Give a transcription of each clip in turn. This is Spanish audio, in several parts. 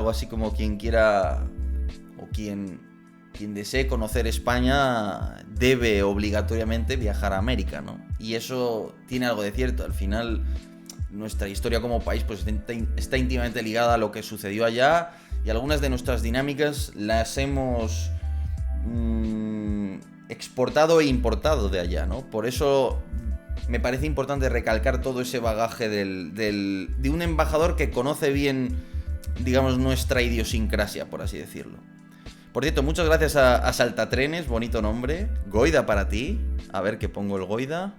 algo así como quien quiera o quien desee conocer España debe obligatoriamente viajar a América, ¿no? Y eso tiene algo de cierto. Al final, nuestra historia como país pues está íntimamente ligada a lo que sucedió allá, y algunas de nuestras dinámicas las hemos exportado e importado de allá, ¿no? Por eso me parece importante recalcar todo ese bagaje de un embajador que conoce bien, digamos, nuestra idiosincrasia, por así decirlo. Por cierto, muchas gracias a Saltatrenes, bonito nombre. Goida para ti. A ver que pongo el Goida.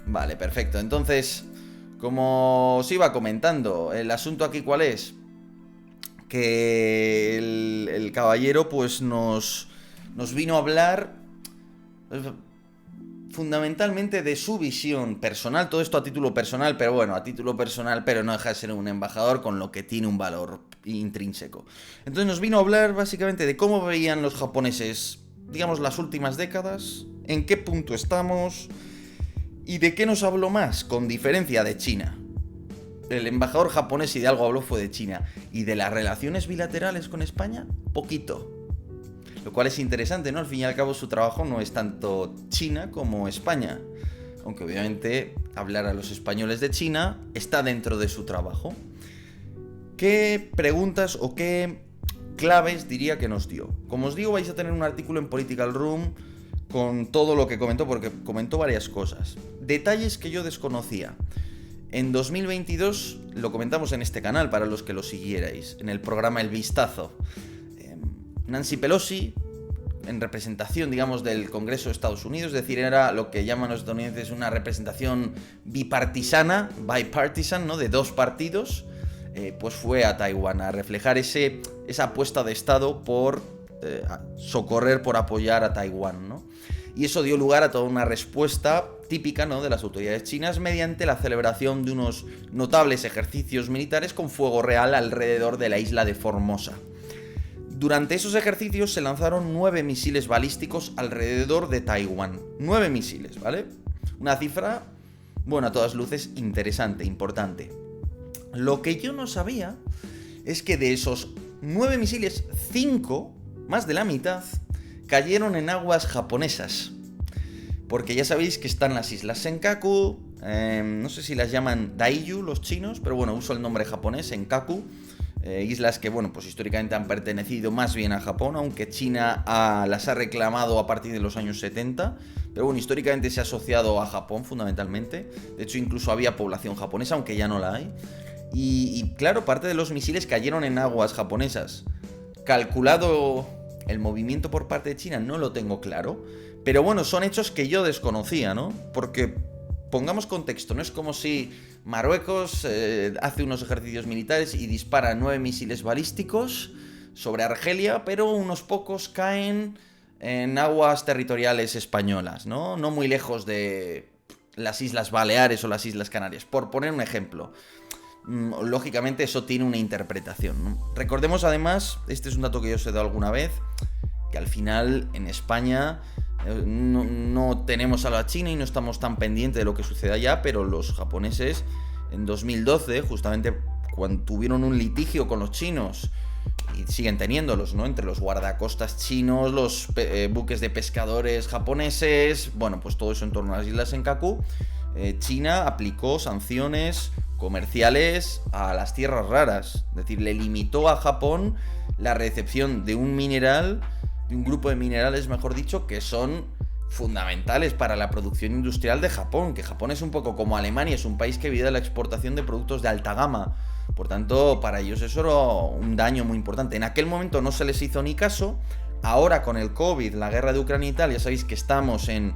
Vale, perfecto. Entonces, como os iba comentando, el asunto aquí ¿cuál es? Que el caballero pues nos vino a hablar fundamentalmente de su visión personal, todo esto a título personal, pero bueno, a título personal, pero no deja de ser un embajador con lo que tiene un valor intrínseco. Entonces nos vino a hablar básicamente de cómo veían los japoneses, digamos, las últimas décadas, en qué punto estamos y de qué nos habló más, con diferencia de China. El embajador japonés, si de algo habló, fue de China. Y de las relaciones bilaterales con España, poquito. Lo cual es interesante, ¿no? Al fin y al cabo su trabajo no es tanto China como España. Aunque obviamente hablar a los españoles de China está dentro de su trabajo. ¿Qué preguntas o qué claves diría que nos dio? Como os digo, vais a tener un artículo en Political Room con todo lo que comentó, porque comentó varias cosas. Detalles que yo desconocía. En 2022, lo comentamos en este canal para los que lo siguierais, en el programa El Vistazo. Nancy Pelosi, en representación, digamos, del Congreso de Estados Unidos, es decir, era lo que llaman los estadounidenses una representación bipartisana, ¿no? De dos partidos, pues fue a Taiwán a reflejar esa apuesta de Estado por socorrer, por apoyar a Taiwán, ¿no? Y eso dio lugar a toda una respuesta típica, ¿no?, de las autoridades chinas mediante la celebración de unos notables ejercicios militares con fuego real alrededor de la isla de Formosa. Durante esos ejercicios se lanzaron 9 misiles balísticos alrededor de Taiwán. 9 misiles, ¿vale? Una cifra, bueno, a todas luces interesante, importante. Lo que yo no sabía es que de esos 9 misiles, 5, más de la mitad, cayeron en aguas japonesas. Porque ya sabéis que están las islas Senkaku, no sé si las llaman Daiju los chinos, pero bueno, uso el nombre japonés, Senkaku. Islas que, bueno, pues históricamente han pertenecido más bien a Japón, aunque China las ha reclamado a partir de los años 70. Pero bueno, históricamente se ha asociado a Japón fundamentalmente. De hecho, incluso había población japonesa, aunque ya no la hay. Y claro, parte de los misiles cayeron en aguas japonesas. Calculado el movimiento por parte de China, no lo tengo claro. Pero bueno, son hechos que yo desconocía, ¿no? Porque, pongamos contexto, no es como si Marruecos hace unos ejercicios militares y dispara 9 misiles balísticos sobre Argelia, pero unos pocos caen en aguas territoriales españolas, ¿no? No muy lejos de las Islas Baleares o las Islas Canarias, por poner un ejemplo. Lógicamente eso tiene una interpretación, ¿no? Recordemos además, este es un dato que yo os he dado alguna vez, que al final en España no tenemos a la China y no estamos tan pendientes de lo que sucede allá, pero los japoneses en 2012, justamente cuando tuvieron un litigio con los chinos, y siguen teniéndolos, ¿no?, entre los guardacostas chinos, los buques de pescadores japoneses, bueno, pues todo eso en torno a las islas Senkaku, China aplicó sanciones comerciales a las tierras raras, es decir, le limitó a Japón la recepción de un mineral, de un grupo de minerales, mejor dicho, que son fundamentales para la producción industrial de Japón, que Japón es un poco como Alemania, es un país que vive de la exportación de productos de alta gama. Por tanto, para ellos eso era un daño muy importante. En aquel momento no se les hizo ni caso. Ahora con el COVID, la guerra de Ucrania y tal, ya sabéis que estamos en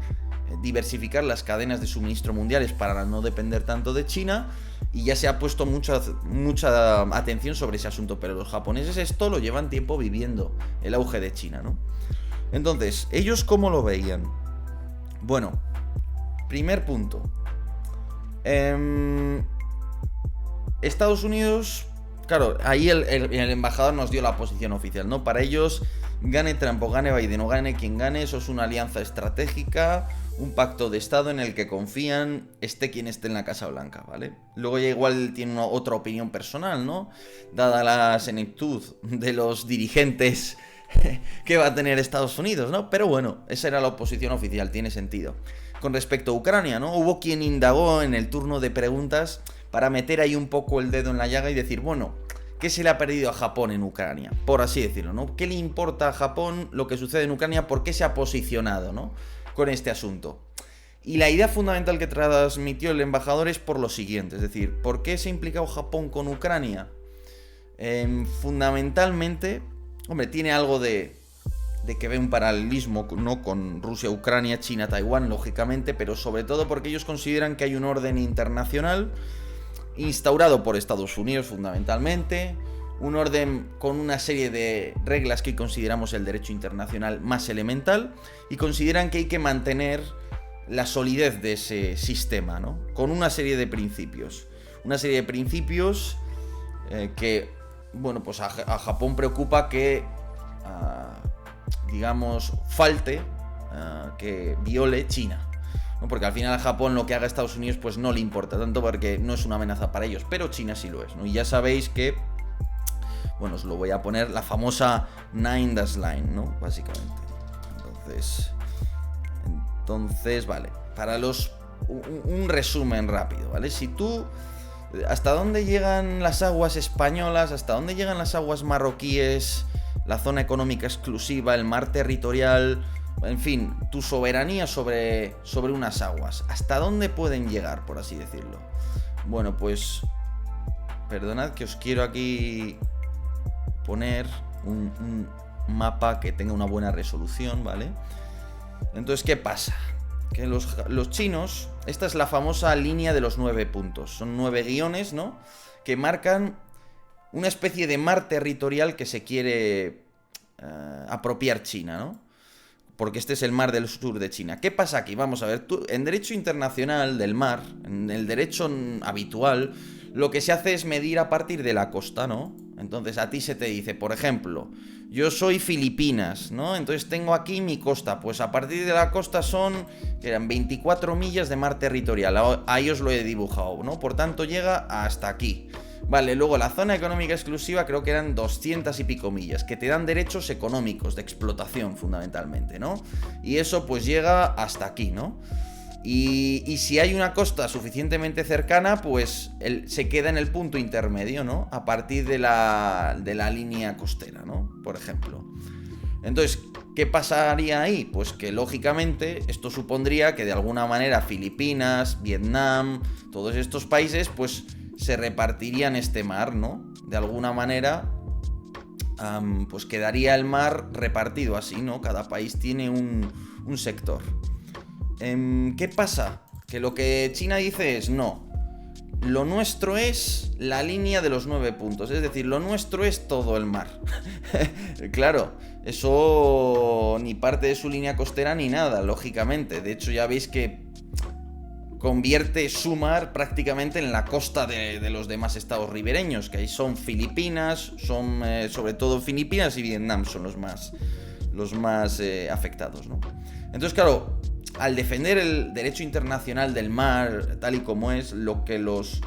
diversificar las cadenas de suministro mundiales para no depender tanto de China, y ya se ha puesto mucha atención sobre ese asunto, pero los japoneses esto lo llevan tiempo viviendo, el auge de China, ¿no? Entonces, ¿ellos cómo lo veían? Bueno, primer punto. Estados Unidos, claro, ahí el embajador nos dio la posición oficial, ¿no? Para ellos, gane Trump o gane Biden o gane quien gane, eso es una alianza estratégica, un pacto de Estado en el que confían esté quien esté en la Casa Blanca, ¿vale? Luego ya igual tiene otra opinión personal, ¿no? Dada la senectud de los dirigentes que va a tener Estados Unidos, ¿no? Pero bueno, esa era la posición oficial, tiene sentido. Con respecto a Ucrania, ¿no? Hubo quien indagó en el turno de preguntas para meter ahí un poco el dedo en la llaga y decir, bueno, ¿qué se le ha perdido a Japón en Ucrania? Por así decirlo, ¿no? ¿Qué le importa a Japón lo que sucede en Ucrania? ¿Por qué se ha posicionado, ¿no? Con este asunto. Y la idea fundamental que transmitió el embajador es por lo siguiente, es decir, ¿por qué se ha implicado Japón con Ucrania? Fundamentalmente, hombre, tiene algo de que ve un paralelismo, ¿no? Con Rusia, Ucrania, China, Taiwán, lógicamente, pero sobre todo porque ellos consideran que hay un orden internacional instaurado por Estados Unidos fundamentalmente, un orden con una serie de reglas que consideramos el derecho internacional más elemental, y consideran que hay que mantener la solidez de ese sistema, ¿no? Con una serie de principios. Una serie de principios que, bueno, pues a Japón preocupa que, digamos, falte, que viole China, ¿no? Porque al final a Japón lo que haga Estados Unidos pues no le importa tanto porque no es una amenaza para ellos, pero China sí lo es, ¿no? Y ya sabéis que, bueno, os lo voy a poner, la famosa Nine Dash Line, ¿no? Básicamente. Entonces, vale, para un resumen rápido, ¿vale? Si tú, ¿hasta dónde llegan las aguas españolas? ¿Hasta dónde llegan las aguas marroquíes? La zona económica exclusiva, el mar territorial, en fin, tu soberanía sobre unas aguas. ¿Hasta dónde pueden llegar, por así decirlo? Bueno, pues, perdonad que os quiero aquí poner un mapa que tenga una buena resolución, ¿vale? Entonces, ¿qué pasa? Que los chinos, esta es la famosa línea de los 9 puntos. Son 9 guiones, ¿no? Que marcan una especie de mar territorial que se quiere apropiar China, ¿no? Porque este es el mar del sur de China. ¿Qué pasa aquí? Vamos a ver, en derecho internacional del mar, en el derecho habitual, lo que se hace es medir a partir de la costa, ¿no? Entonces a ti se te dice, por ejemplo, yo soy Filipinas, ¿no? Entonces tengo aquí mi costa, pues a partir de la costa que eran 24 millas de mar territorial, ahí os lo he dibujado, ¿no? Por tanto llega hasta aquí. Vale, luego la zona económica exclusiva creo que eran 200 y pico millas, que te dan derechos económicos de explotación fundamentalmente, ¿no? Y eso pues llega hasta aquí, ¿no? Y si hay una costa suficientemente cercana, pues se queda en el punto intermedio, ¿no? A partir de la línea costera, ¿no? Por ejemplo. Entonces, ¿qué pasaría ahí? Pues que lógicamente esto supondría que de alguna manera Filipinas, Vietnam, todos estos países, pues se repartirían este mar, ¿no? De alguna manera, pues quedaría el mar repartido así, ¿no? Cada país tiene un sector. ¿Qué pasa? Que lo que China dice es no. Lo nuestro es la línea de los 9 puntos. Es decir, lo nuestro es todo el mar. Claro, eso ni parte de su línea costera ni nada, lógicamente. De hecho, ya veis que convierte su mar prácticamente en la costa de los demás estados ribereños, que ahí son Filipinas, son sobre todo Filipinas y Vietnam son los más afectados, ¿no? Entonces, claro, al defender el derecho internacional del mar, tal y como es, lo que los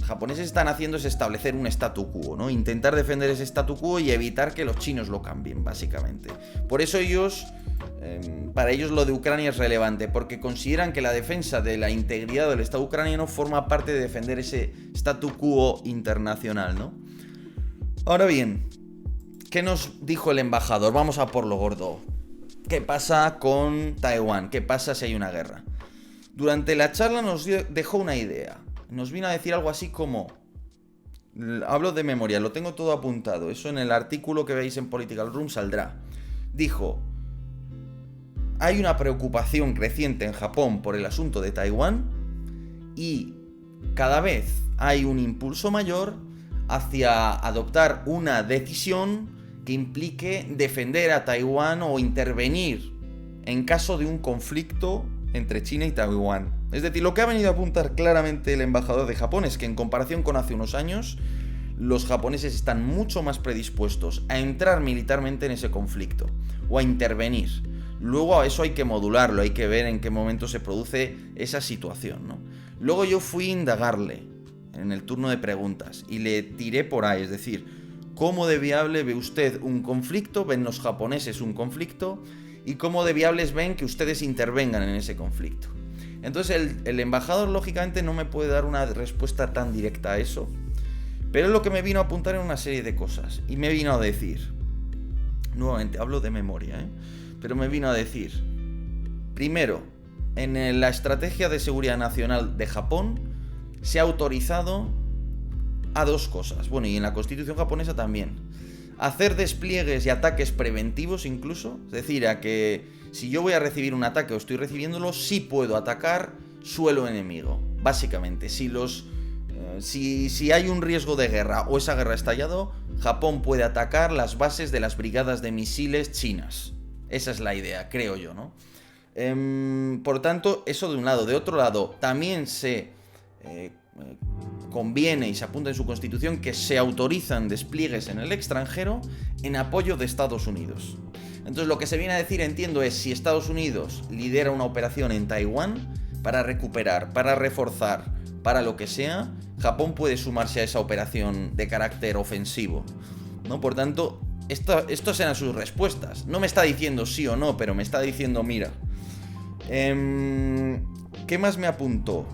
japoneses están haciendo es establecer un statu quo, ¿no? Intentar defender ese statu quo y evitar que los chinos lo cambien, básicamente. Por eso para ellos lo de Ucrania es relevante, porque consideran que la defensa de la integridad del Estado ucraniano forma parte de defender ese statu quo internacional, ¿no? Ahora bien, ¿qué nos dijo el embajador? Vamos a por lo gordo. ¿Qué pasa con Taiwán? ¿Qué pasa si hay una guerra? Durante la charla nos dejó una idea. Nos vino a decir algo así como... Hablo de memoria, lo tengo todo apuntado. Eso en el artículo que veis en Political Room saldrá. Dijo... Hay una preocupación creciente en Japón por el asunto de Taiwán y cada vez hay un impulso mayor hacia adoptar una decisión que implique defender a Taiwán o intervenir en caso de un conflicto entre China y Taiwán. Es decir, lo que ha venido a apuntar claramente el embajador de Japón es que en comparación con hace unos años, los japoneses están mucho más predispuestos a entrar militarmente en ese conflicto o a intervenir. Luego a eso hay que modularlo, hay que ver en qué momento se produce esa situación, ¿no? Luego yo fui a indagarle en el turno de preguntas y le tiré por ahí, es decir, ¿cómo de viable ve usted un conflicto? ¿Ven los japoneses un conflicto? ¿Y cómo de viables ven que ustedes intervengan en ese conflicto? Entonces el embajador lógicamente no me puede dar una respuesta tan directa a eso, pero lo que me vino a apuntar en una serie de cosas y me vino a decir, nuevamente hablo de memoria, pero me vino a decir, primero, en la estrategia de seguridad nacional de Japón se ha autorizado a dos cosas, bueno, y en la constitución japonesa también, hacer despliegues y ataques preventivos incluso, es decir, a que si yo voy a recibir un ataque o estoy recibiéndolo, sí puedo atacar suelo enemigo, básicamente. Si hay un riesgo de guerra o esa guerra ha estallado, Japón puede atacar las bases de las brigadas de misiles chinas. Esa es la idea, creo yo, ¿no? Por tanto, eso de un lado. De otro lado, también se conviene y se apunta en su constitución que se autorizan despliegues en el extranjero en apoyo de Estados Unidos. Entonces lo que se viene a decir, entiendo, es si Estados Unidos lidera una operación en Taiwán para recuperar, para reforzar, para lo que sea, Japón puede sumarse a esa operación de carácter ofensivo, ¿no? Por tanto, estas eran sus respuestas. No me está diciendo sí o no, pero me está diciendo, mira, ¿qué más me apuntó?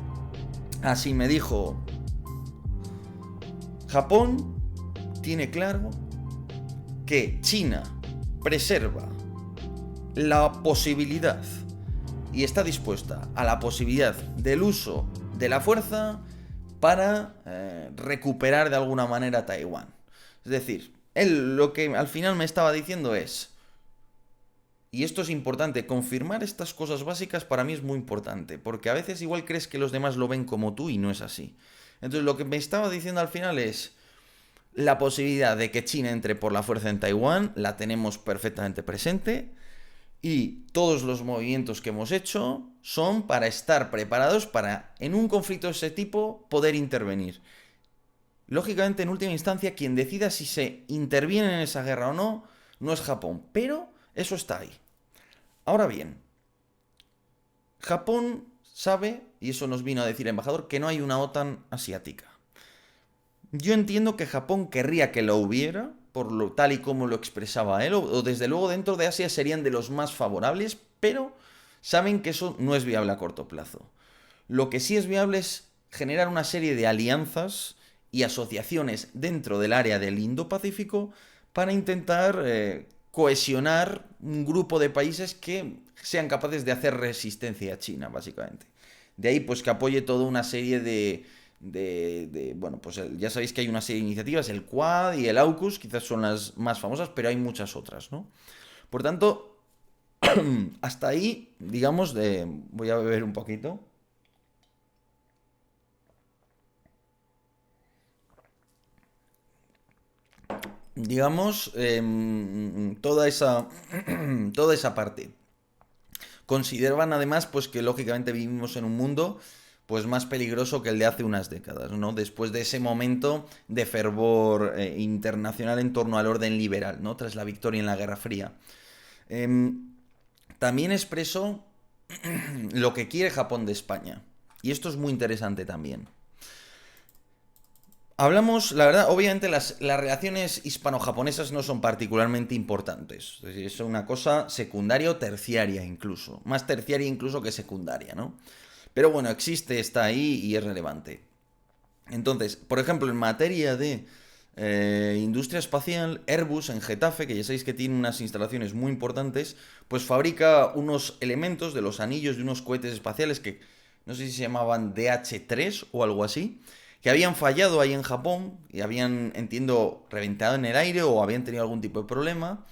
Así me dijo, Japón tiene claro que China preserva la posibilidad y está dispuesta a la posibilidad del uso de la fuerza para recuperar de alguna manera Taiwán. Es decir, él lo que al final me estaba diciendo es, y esto es importante, confirmar estas cosas básicas para mí es muy importante, porque a veces igual crees que los demás lo ven como tú y no es así. Entonces lo que me estaba diciendo al final es, la posibilidad de que China entre por la fuerza en Taiwán la tenemos perfectamente presente y todos los movimientos que hemos hecho son para estar preparados para, en un conflicto de ese tipo, poder intervenir. Lógicamente, en última instancia, quien decida si se interviene en esa guerra o no, no es Japón, pero eso está ahí. Ahora bien, Japón sabe, y eso nos vino a decir el embajador, que no hay una OTAN asiática. Yo entiendo que Japón querría que lo hubiera, por lo tal y como lo expresaba él, o desde luego dentro de Asia serían de los más favorables, pero saben que eso no es viable a corto plazo. Lo que sí es viable es generar una serie de alianzas y asociaciones dentro del área del Indo-Pacífico para intentar cohesionar un grupo de países que sean capaces de hacer resistencia a China, básicamente. De ahí pues que apoye toda una serie bueno, pues ya sabéis que hay una serie de iniciativas, el Quad y el AUKUS, quizás son las más famosas, pero hay muchas otras, ¿no? Por tanto, hasta ahí, digamos, voy a beber un poquito. Digamos, toda esa parte. Consideraban además pues que lógicamente vivimos en un mundo pues más peligroso que el de hace unas décadas, ¿no? Después de ese momento de fervor internacional en torno al orden liberal, ¿no? Tras la victoria en la Guerra Fría. También expresó lo que quiere Japón de España. Y esto es muy interesante también. Hablamos, la verdad, obviamente las relaciones hispano-japonesas no son particularmente importantes. Es una cosa secundaria o terciaria incluso. Más terciaria incluso que secundaria, ¿no? Pero bueno, existe, está ahí y es relevante. Entonces, por ejemplo, en materia de industria espacial, Airbus en Getafe, que ya sabéis que tiene unas instalaciones muy importantes, pues fabrica unos elementos de los anillos de unos cohetes espaciales que no sé si se llamaban DH-3 o algo así, que habían fallado ahí en Japón y habían, entiendo, reventado en el aire o habían tenido algún tipo de problema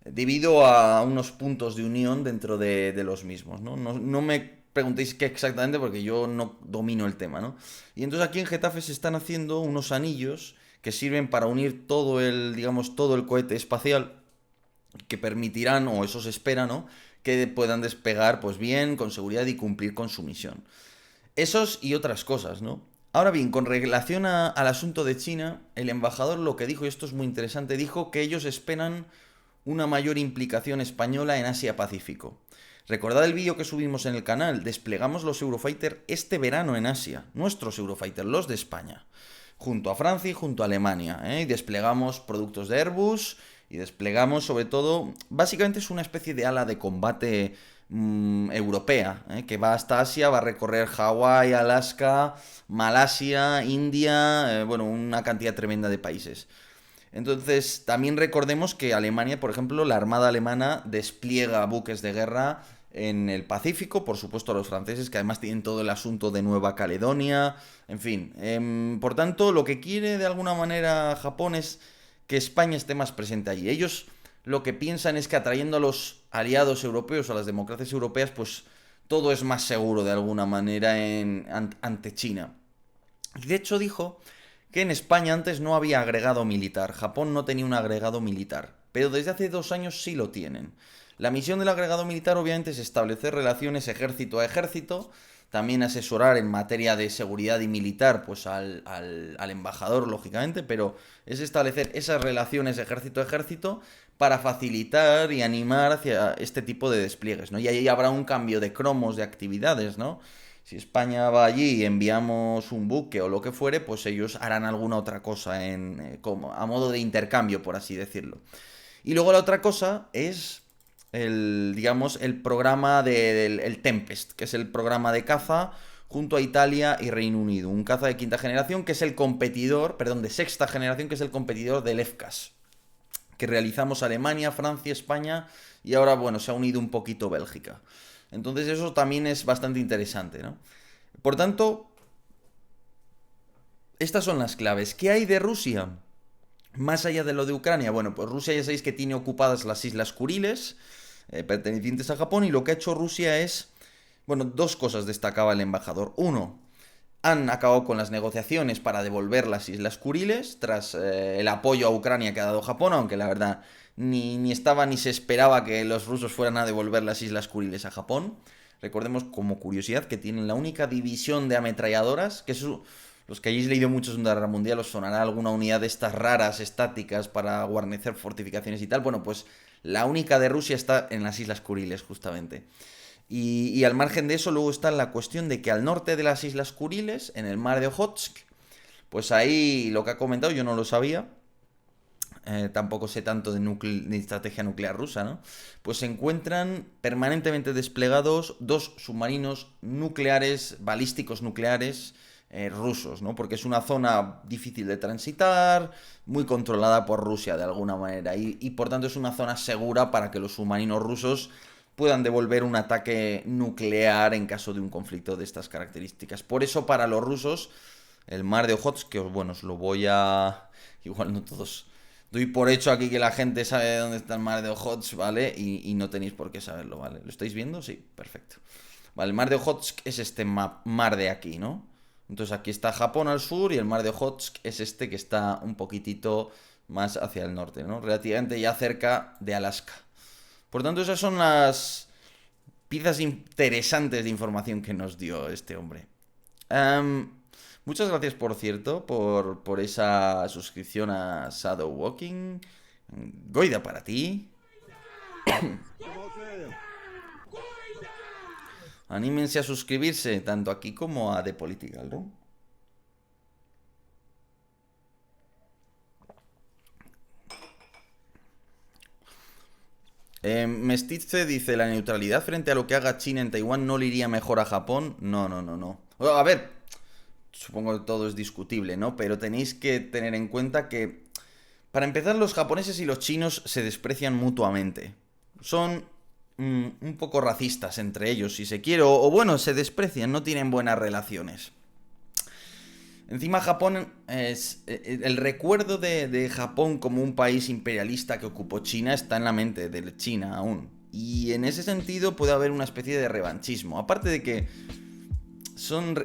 debido a unos puntos de unión dentro de los mismos, ¿no? No me preguntéis qué exactamente porque yo no domino el tema, ¿no? Y entonces aquí en Getafe se están haciendo unos anillos que sirven para unir digamos, todo el cohete espacial que permitirán, o eso se espera, ¿no? Que puedan despegar, pues bien, con seguridad y cumplir con su misión. Esos y otras cosas, ¿no? Ahora bien, con relación al asunto de China, el embajador lo que dijo, y esto es muy interesante, dijo que ellos esperan una mayor implicación española en Asia-Pacífico. Recordad el vídeo que subimos en el canal, desplegamos los Eurofighter este verano en Asia, nuestros Eurofighter, los de España, junto a Francia y junto a Alemania, y desplegamos productos de Airbus y desplegamos sobre todo, básicamente es una especie de ala de combate europea, que va hasta Asia, va a recorrer Hawái, Alaska, Malasia, India, bueno, una cantidad tremenda de países. Entonces, también recordemos que Alemania, por ejemplo, la Armada Alemana despliega buques de guerra en el Pacífico, por supuesto a los franceses, que además tienen todo el asunto de Nueva Caledonia, en fin. Por tanto, lo que quiere de alguna manera Japón es que España esté más presente allí. Ellos lo que piensan es que atrayendo a los aliados europeos, a las democracias europeas, pues todo es más seguro de alguna manera ante China. Y de hecho dijo que en España antes no había agregado militar. Japón no tenía un agregado militar, pero desde hace 2 años sí lo tienen. La misión del agregado militar obviamente es establecer relaciones ejército a ejército, también asesorar en materia de seguridad y militar pues al embajador, lógicamente, pero es establecer esas relaciones ejército a ejército para facilitar y animar hacia este tipo de despliegues, ¿no? Y ahí habrá un cambio de cromos, de actividades, ¿no? Si España va allí y enviamos un buque o lo que fuere, pues ellos harán alguna otra cosa como, a modo de intercambio, por así decirlo. Y luego la otra cosa es digamos, el programa del Tempest, que es el programa de caza junto a Italia y Reino Unido. Un caza de quinta generación que es el competidor, perdón, de sexta generación, que es el competidor del FCAS, que realizamos Alemania, Francia, España y ahora, bueno, se ha unido un poquito Bélgica. Entonces eso también es bastante interesante, ¿no? Por tanto, estas son las claves. ¿Qué hay de Rusia? Más allá de lo de Ucrania, bueno, pues Rusia ya sabéis que tiene ocupadas las Islas Kuriles, pertenecientes a Japón, y lo que ha hecho Rusia es, bueno, 2 cosas destacaba el embajador. Uno, han acabado con las negociaciones para devolver las Islas Kuriles tras el apoyo a Ucrania que ha dado Japón, aunque la verdad ni estaba ni se esperaba que los rusos fueran a devolver las Islas Kuriles a Japón. Recordemos como curiosidad que tienen la única división de ametralladoras, que es los que hayáis leído mucho Segunda Guerra Mundial os sonará alguna unidad de estas raras, estáticas, para guarnecer fortificaciones y tal. Bueno, pues la única de Rusia está en las Islas Kuriles, justamente. Y al margen de eso, luego está la cuestión de que al norte de las Islas Kuriles, en el mar de Ojotsk, pues ahí lo que ha comentado, yo no lo sabía, tampoco sé tanto de estrategia nuclear rusa, ¿no? Pues se encuentran permanentemente desplegados 2 submarinos nucleares, balísticos nucleares, rusos, ¿no? Porque es una zona difícil de transitar, muy controlada por Rusia de alguna manera, y por tanto es una zona segura para que los submarinos rusos puedan devolver un ataque nuclear en caso de un conflicto de estas características. Por eso para los rusos el mar de Ojotsk, que bueno, os lo voy a... igual no todos... Doy por hecho aquí que la gente sabe dónde está el mar de Ojotsk, ¿vale? Y no tenéis por qué saberlo, ¿vale? ¿Lo estáis viendo? Sí, perfecto. Vale, el mar de Ojotsk es este mar de aquí, ¿no? Entonces aquí está Japón al sur y el mar de Ojotsk es este que está un poquitito más hacia el norte, ¿no? Relativamente ya cerca de Alaska. Por tanto, esas son las piezas interesantes de información que nos dio este hombre. Muchas gracias, por cierto, por esa suscripción a Shadow Walking. Goida para ti. Anímense a suscribirse, tanto aquí como a The Political, ¿no? Mestize dice, ¿la neutralidad frente a lo que haga China en Taiwán no le iría mejor a Japón? No, no, no, no. A ver, supongo que todo es discutible, ¿no? Pero tenéis que tener en cuenta que, para empezar, los japoneses y los chinos se desprecian mutuamente. Son un poco racistas entre ellos, si se quiere, o bueno, se desprecian, no tienen buenas relaciones. Encima Japón es... el recuerdo de Japón como un país imperialista que ocupó China está en la mente de China aún. Y en ese sentido puede haber una especie de revanchismo. Aparte de que son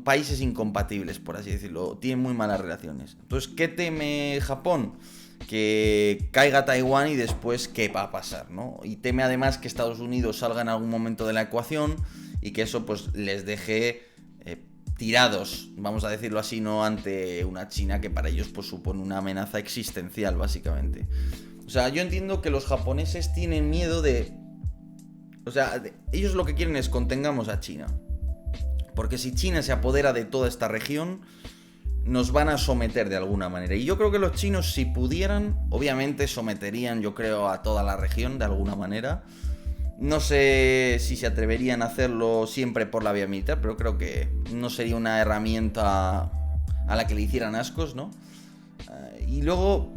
países incompatibles, por así decirlo. Tienen muy malas relaciones. Entonces, ¿qué teme Japón? Que caiga Taiwán y después qué va a pasar, ¿no? Y teme además que Estados Unidos salga en algún momento de la ecuación y que eso pues les deje tirados, vamos a decirlo así, no ante una China que para ellos pues supone una amenaza existencial, básicamente. O sea, yo entiendo que los japoneses tienen miedo de... O sea, ellos lo que quieren es contengamos a China. Porque si China se apodera de toda esta región, nos van a someter de alguna manera. Y yo creo que los chinos, si pudieran, obviamente someterían, yo creo, a toda la región de alguna manera. No sé si se atreverían a hacerlo siempre por la vía militar, pero creo que no sería una herramienta a la que le hicieran ascos, ¿no? Y luego,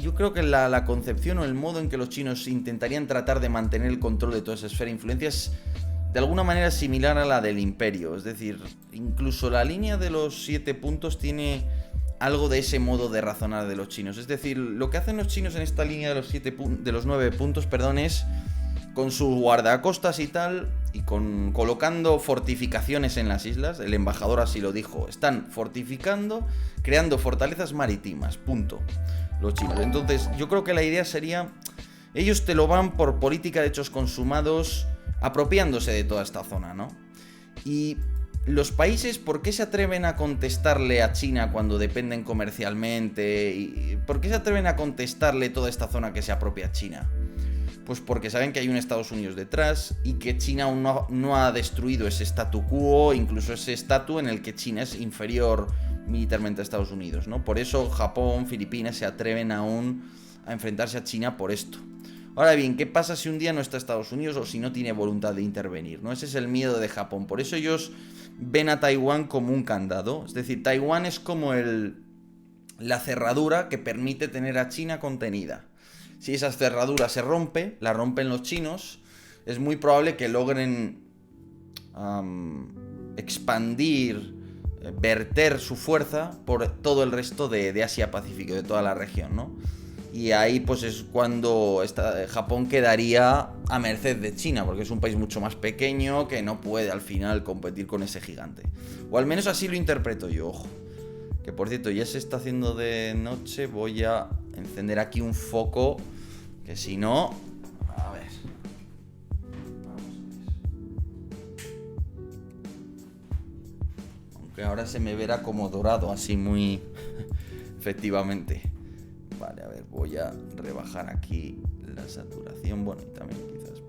yo creo que la concepción o el modo en que los chinos intentarían tratar de mantener el control de toda esa esfera de influencia es de alguna manera similar a la del imperio. Es decir, incluso la línea de los 7 puntos tiene algo de ese modo de razonar de los chinos. Es decir, lo que hacen los chinos en esta línea de los 9 puntos, perdón, es con sus guardacostas y tal, y colocando fortificaciones en las islas. El embajador así lo dijo. Están fortificando, creando fortalezas marítimas, punto. Los chinos. Entonces, yo creo que la idea sería... Ellos te lo van por política de hechos consumados, apropiándose de toda esta zona, ¿no? Y los países, ¿por qué se atreven a contestarle a China cuando dependen comercialmente? ¿Y por qué se atreven a contestarle toda esta zona que se apropia a China? Pues porque saben que hay un Estados Unidos detrás y que China aún no ha destruido ese statu quo, incluso ese estatus en el que China es inferior militarmente a Estados Unidos, ¿no? Por eso Japón, Filipinas se atreven aún a enfrentarse a China por esto. Ahora bien, ¿qué pasa si un día no está Estados Unidos o si no tiene voluntad de intervenir, ¿no? Ese es el miedo de Japón. Por eso ellos ven a Taiwán como un candado. Es decir, Taiwán es como la cerradura que permite tener a China contenida. Si esa cerradura se rompe, la rompen los chinos, es muy probable que logren expandir, verter su fuerza por todo el resto de Asia-Pacífico, de toda la región, ¿no? Y ahí pues es cuando Japón quedaría a merced de China, porque es un país mucho más pequeño que no puede al final competir con ese gigante. O al menos así lo interpreto yo, ojo. Que por cierto, ya se está haciendo de noche, voy a encender aquí un foco, que si no... A ver... Aunque ahora se me verá como dorado, así muy... efectivamente. Vale, a ver, voy a rebajar aquí la saturación. Bueno, y también quizás